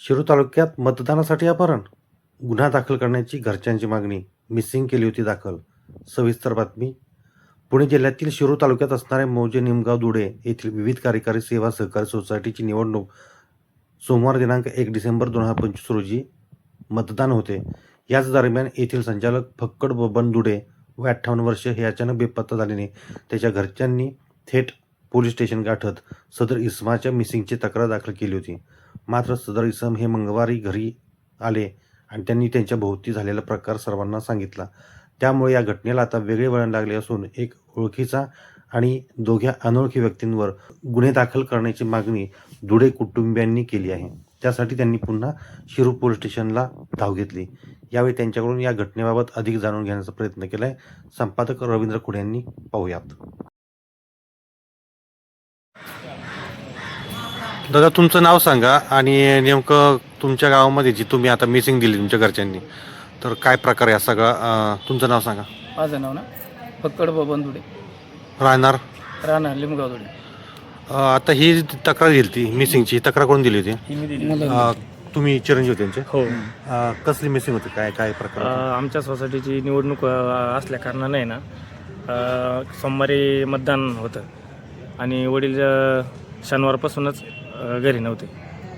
शिरूर तालुक्यात मतदानासाठी अपहरण, गुन्हा दाखल करण्याची घरच्यांची मागणी, मिसिंग केली होती दाखल. सविस्तर बातमी. पुणे जिल्ह्यातील शिरूर तालुक्यात असणाऱ्या मौजे निमगाव दुडे येथील विविध कार्यकारी सेवा सहकारी सोसायटीची निवडणूक सोमवार दिनांक 1 डिसेंबर 2025 रोजी मतदान होते. याच दरम्यान येथील संचालक फक्कड बबन दुडे व 58 वर्ष हे अचानक बेपत्ता झाल्याने त्याच्या घरच्यांनी थेट पोलीस स्टेशन गाठत सदर इसमाच्या मिसिंगची तक्रार दाखल केली होती. मात्र सदर इसम हे मंगळवारी घरी आले आणि त्यांनी त्यांच्या भोवती झालेला प्रकार सर्वांना सांगितला. त्यामुळे या घटनेला आता वेगळे वळण लागले असून एक ओळखीचा आणि दोघ्या अनोळखी व्यक्तींवर गुन्हे दाखल करण्याची मागणी दुडे कुटुंबियांनी केली आहे. त्यासाठी त्यांनी पुन्हा शिरूर पोलीस स्टेशनला धाव घेतली. यावेळी त्यांच्याकडून या घटनेबाबत अधिक जाणून घेण्याचा प्रयत्न केलाय. संपादक रवींद्र खुडे यांनी पाहूयात. दादा, तुमचं नाव सांगा आणि नेमकं तुमच्या गावामध्ये जी तुम्ही आता मिसिंग दिली तुमच्या घरच्यांनी, तर काय प्रकार आहे सगळा? तुमचं नाव सांगा. माझं नाव ना फक्कड बबन दुडे, राहणार राहणार लिमगाव दुडे. आता ही तक्रार दिली ती मिसिंगची, तक्रार कोण दिली होती? ही मी दिली. तुम्ही चिरंजीव त्यांचे? हो. कसली मिसिंग होती, काय काय प्रकार होता? आमच्या सोसायटीची निवडणूक असल्या कारणाने ना सोमवारी मतदान होतं आणि वडील शनिवारपासूनच घरी नव्हते.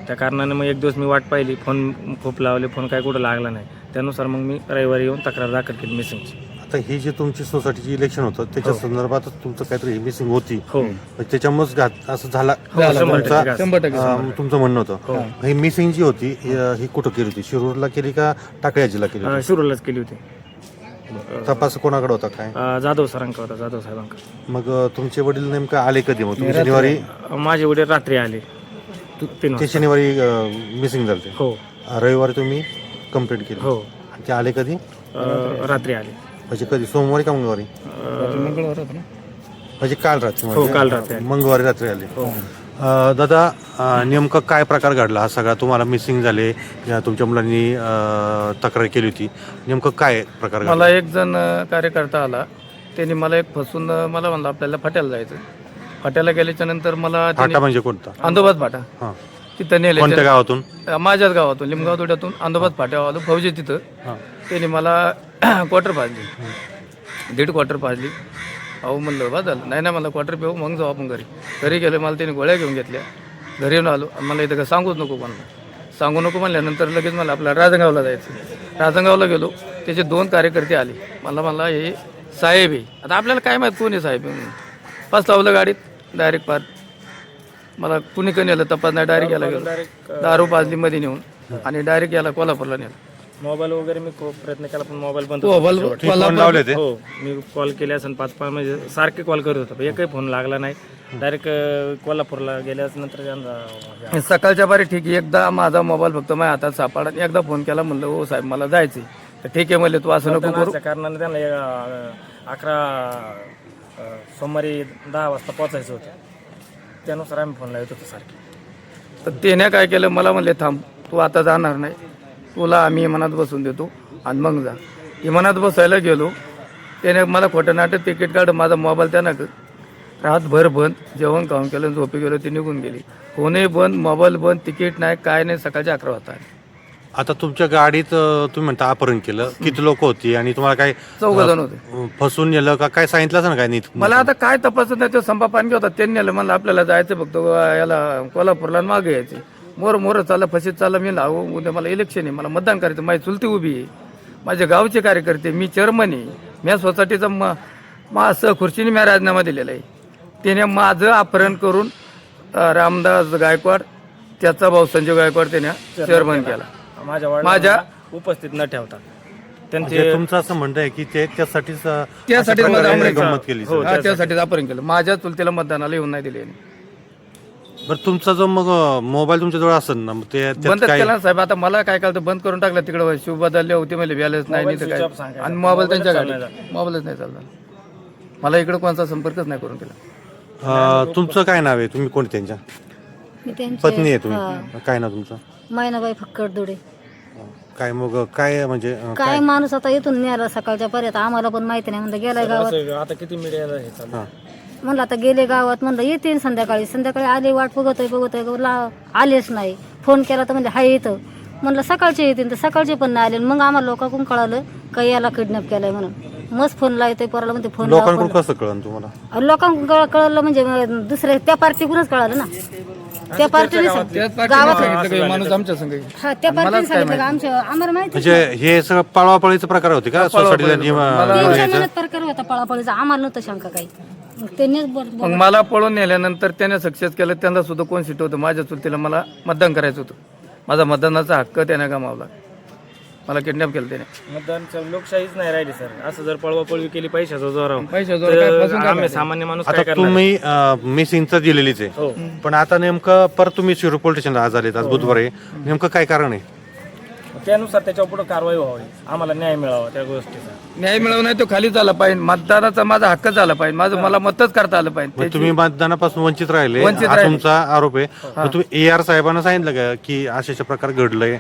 त्या कारणाने मग एक दिवस मी वाट पाहिली, फोन खूप लावले, फोन काय कुठं लागला नाही. त्यानुसार मग मी रविवारी येऊन तक्रार दाखल केली मिसिंगची. आता ही जी तुमची सोसायटीची इलेक्शन होतं त्याच्या संदर्भातच तुमचं काहीतरी मिसिंग होती. हो. त्याच्यामुळेच असं झाला शंभर टक्के. तुमचं म्हणणं होतं. ही मिसिंग जी होती ही कुठं केली होती? शिरूरला केली का टाकळी आजीला केली होती? शिरूरलाच केली होती. तपास कोणाकडे होता काय? जाधव सरांका होता, जाधव साहेबांका. मग तुमचे वडील नेमकं आले कधी? मग तुम्ही शनिवारी? माझे वडील रात्री आले 3 ते वाजता. शनिवारी मिसिंग झाले. हो रविवारी तुम्ही कंप्लेंट केली. हो. आणि ते आले कधी? रात्री आले. म्हणजे कधी, सोमवारी का मंगळवारी? मंगळवार होतं ना. म्हणजे काल रात्री? हो, काल रात्री आले. मंगळवारी रात्री आले. दादा, नेमकं काय प्रकार घडला हा सगळा? तुम्हाला मिसिंग झाले, या तुमच्या मुलांनी तक्रार केली होती, नेमकं काय प्रकार घडला? मला एक जण कार्यकर्ता आला, त्यांनी मला एक फसून मला म्हणलं आपल्याला फाट्याला जायचं. फाट्याला गेल्याच्या नंतर मला फाटा म्हणजे कोणता? अंदोबाद फाटा. हां. तिथं नेले. कोणत्या गावातून? माझ्याच गावातून, लिमगाव तोड्यातून अंदोबाद फाट्यावर आलो. फौजी तिथं त्यांनी मला क्वार्टर पाजली, 1.5 क्वार्टर पाजली. अहो म्हणलं बा झालं. नाही मला क्वार्टर पिऊ, मग जाऊ आपण घरी गेलो. मला त्यांनी गोळ्या घेऊन घेतल्या. घरी येऊन आलो. मला इथं का सांगूच नको म्हणलं. सांगू नको म्हणल्यानंतर लगेच मला आपल्या राजगावला जायचं. राजगावला गेलो. त्याचे 2 कार्यकर्ते आले. मला हे साहेब आहे. आता आपल्याला काय माहीत कोण आहे साहेब म्हणून. पास लावलं गाडीत, डायरेक्ट पार मला कुणी कधी नेलं तपास नाही. डायरेक्ट याला गेलो, दारू पाजली मध्ये नेऊन आणि डायरेक्ट याला कोल्हापूरला नेलं. मोबाईल वगैरे मी खूप प्रयत्न केला पण मोबाईल बंद. फोन लावले ते? हो, मी कॉल केले असेल 5 म्हणजे सारखे कॉल करत होतो, एकही फोन लागला नाही. डायरेक्ट कोल्हापूरला गेल्यानंतर सकाळच्या बारी ठीक आहे. एकदा माझा मोबाईल फक्त माझ्या हातात सापडला. एकदा फोन केला, म्हणलं हो साहेब मला जायचं. तर ठीक आहे म्हणले, तू असं नको करू. त्या कारणाने त्यांना 11 सोमवारी 10 वाजता पोहोचायचं होतं. त्यानुसार आम्ही फोन लावत होतो सारखे. तर त्याने काय केलं, मला म्हणले थांब, तू आता जाणार नाही, तुला आम्ही इमानात बसून देतो आणि मग जा. इमानात बसायला गेलो. त्याने मला खोटं नाटक तिकीट काढ, माझा मोबाईल त्यानं रातभर बंद. जेवण खाऊन केलं, झोपी गेलो, ती निघून गेली. फोनही बंद, मोबाईल बंद, तिकीट नाही, काय नाही. सकाळचे 11 वाजता. आता तुमच्या गाडीत तुम्ही म्हणता अपहरण केलं, किती लोक होती आणि तुम्हाला काय 4 जण होते. फसून नेलं का काय सांगितलं ना काय नीट? मला आता काय तपासत नाही. तो संपा पानगी होता, त्यांनी नेलं. म्हणलं आपल्याला जायचं फक्त याला कोल्हापूरला मागे यायचे. मोर चाललं, फशीत चाललं. मी लावू उद्या मला इलेक्शन आहे, मला मतदान करायचं. माझी चुलती उभी आहे, माझ्या गावचे कार्यकर्ते, मी चेअरमन आहे. मी सोसायटीचा असं खुर्चीने मी राजीनामा दिलेला आहे. त्याने माझं अपहरण करून रामदास गायकवाड, त्याचा भाऊ संजय गायकवाड त्याने चेअरमन केला. माझ्या उपस्थित न ठेवता म्हणजे तुमचं असं म्हणणं आहे की त्यासाठीच गंमत केली? त्यासाठीच अपहरण केलं. माझ्या चुलतीला मतदानाला येऊन नाही दिले. बरं, तुमचा जो मग मोबाईल तुमच्याजवळ असेल ना, मग ते बंद केला साहेब. आता मला काय कळतं, बंद करून टाकलं. तिकडे शिव बदलले होते, मला बॅलन्स नाही आणि मोबाईल त्यांच्या गाडीत, मोबाईलच नाही चालला. मला इकडे कोणता संपर्कच नाही करून दिला. तुमचं काय नाव आहे? तुम्ही कोण त्यांच्या पत्नी आहे तुम्ही? काय नाव तुमचं? मैनाबाई फक्कड दुडे. काय मग काय म्हणजे काय माणूस आता इथून न्यायला सकाळच्या पर्यंत, आम्हाला पण माहिती नाही. म्हणलं गेलाय गावात. आता किती मीडियाला हे चालू. म्हणलं आता गेले गावात, म्हणलं येते संध्याकाळी. संध्याकाळी आले, वाट बघतोय आलेच नाही. फोन केला तर म्हणजे हाय इथं. म्हणलं सकाळचे येतील तर सकाळचे पण नाही आले. मग आम्हाला लोकांकडून कळालं का याला किडनॅप केलंय म्हणून. मस्त फोन लावतोय पोराला म्हणते फोन लाव, लोकांकडून फोन कसं कळलं तुम्हाला? लाव. लोकांकडून कळलं म्हणजे दुसऱ्या त्या पार्टीकडूनच कळालं ना. त्या पार्टीने त्याच पार्टीने गावात सांगितलं की माणूस आमच्या संग आहे. हा त्या पार्टीने सांगितलं का आम्हाला माहिती म्हणजे हे सगळं पळवापळीचा प्रकार होते का सोसायटीला टेन्शनच प्रकार होता पळापळीचा. आम्हाला नव्हतं शंका काही. मग त्यांनीच मग मला पळून नेल्यानंतर त्याने सक्सेस केलं. त्यांना सुद्धा कोण सीट होतं माझ्या चुलतीला मला मतदान करायचं होतं. माझा मतदानाचा हक्क त्याने गमावला. मला किडनॅप केलं त्याने. मतदान लोकशाहीच नाही राहिली सर. असं जर पळवापळवी केली पैशाचा जोरावर पैशावर काय तर फसून काय आम्ही फायदा? सामान्य माणूस आता काय करणार? तुम्ही मिसिंगचं दिलेलीच आहे, हो. पण आता नेमकं परत तुम्ही शिरूर पोलीस स्टेशनला आज आलेत, आज बुधवारी. नेमकं काय कारण आहे? त्यानुसार त्याच्यावर पुढे कारवाई व्हावी, आम्हाला न्याय मिळावा त्या गोष्टीचा. न्याय मिळवून नाही तो खाली झाला पाहिजे. मतदानाचा माझा हक्क झाला पाहिजे. माझं मला मतच करता आलं पाहिजे. मग तुम्ही मतदानापासून वंचित राहिले वंचित हा राहिले. तुमचा आरोप आहे. मग तुम्ही AR साहेबांना सांगितलं का की अशा प्रकार घडलंय,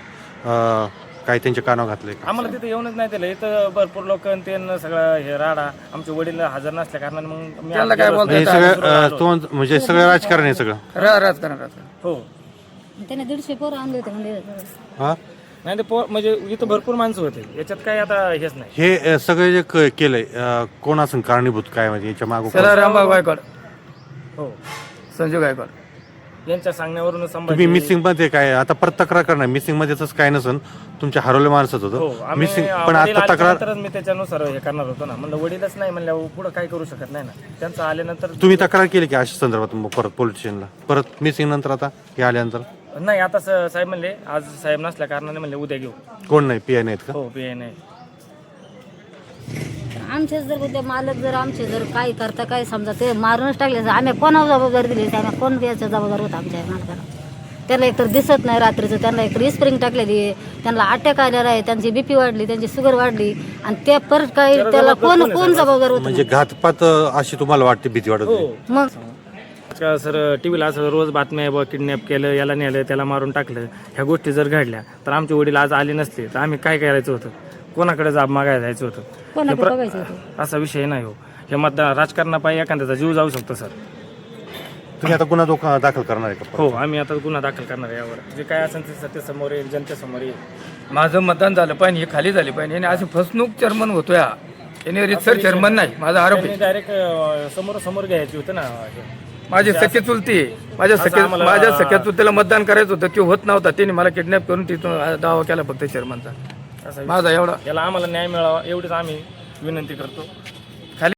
काय त्यांच्या कानावर घातलंय का? आम्हाला तिथे येऊनच नाही दिलं. इथं भरपूर लोक ते सगळं हे राडा आमचे वडील हजर नसल्या कारणाने मग मी त्याला काय बोलता हे सगळं म्हणजे सगळं राजकारण आहे सगळं. राजकारण. हो. त्याने 150 पोरं आणले होते म्हणजे. हा, नाही ते म्हणजे इथं भरपूर माणसं होते. याच्यात काय आता हेच नाही. हे सगळे जे केलंय कोण असं कारणीभूत काय, म्हणजे याच्या मागं त्याला रामभाऊ गायकवाड, हो. संजू गायकवाड. यांच्या सांगण्यावरून तुम्ही संभाजी मिसिंग मध्ये काय आता परत तक्रार करणार? मिसिंग मध्ये तसं काय नसन, तुमच्या हरवले माणसंच हो. होतं आम्ही मिसिंग, पण वडील आता तक्रार आल्यानंतरच मी त्याच्यानुसार हे करणार होतो ना. म्हणलं वडीलच नाही म्हणल्यावर पुढे काय करू शकत नाही ना. त्यांचं आल्यानंतर तुम्ही तक्रार केली की अशा संदर्भात परत पोलीस स्टेशनला, परत मिसिंग नंतर आता हे आल्यानंतर? नाही. आता साहेब म्हणले आज साहेब नसल्या कारणाने म्हणले उद्या घेऊ. कोण नाही, PI नाहीत का? हो. पी नाही. आमचे जर उद्या मालक जर आमचे जर काय करता काय समजा ते मारूनच टाकले, आम्ही कोणावर जबाबदारी दिली? आम्ही कोण याच्या जबाबदार होता आमच्या मालकाला? त्याला एकतर दिसत नाही रात्रीचं, त्यांना एकतर स्प्रिंग टाकलेली आहे, त्यांना अटॅक आलेला आहे, त्यांची BP वाढली, त्यांची शुगर वाढली, आणि त्या परत काय त्याला कोण जबाबदार होतं? म्हणजे घातपात अशी तुम्हाला वाटते, भीती वाटत नाही? मग सर टीव्हीला असं रोज बातम्या आहे, किडनॅप केलं, याला नेलं, त्याला मारून टाकलं, ह्या गोष्टी जर घडल्या तर आमचे वडील आज आले नसते तर आम्ही काय करायचं होतं? कोणाकडे जाब मागायला जायचं होतं? कोणाकडे बघायचं होतं? असा विषय नाही हो. हे मतदान राजकारणापायी एखाद्याचा जीव जाऊ शकतो सर. तुम्ही आता गुन्हा दाखल करणार आहे का? हो. आम्ही आता गुन्हा दाखल करणार आहे यावर. जे काय असेल ते सत्तेसमोर येईल, जनतेसमोर येईल. माझं मतदान झालं पाहिजे, हे खाली झाले पाहिजे. याने अशी फसवणूक चेअरमन होतोय हा. याने रितसर चेअरमन नाही, माझा आरोप आहे. डायरेक्ट समोर घ्यायची होतं ना. माझी सख्या चुलती आहे. माझ्या सख्या चुलतीला मतदान करायचं होतं, ते होत नव्हता. त्यांनी मला किडनॅप करून तिथून दावा केला फक्त चेअरमनचा. माझा एवढा याला आम्हाला न्याय मिळावा एवढीच आम्ही विनंती करतो.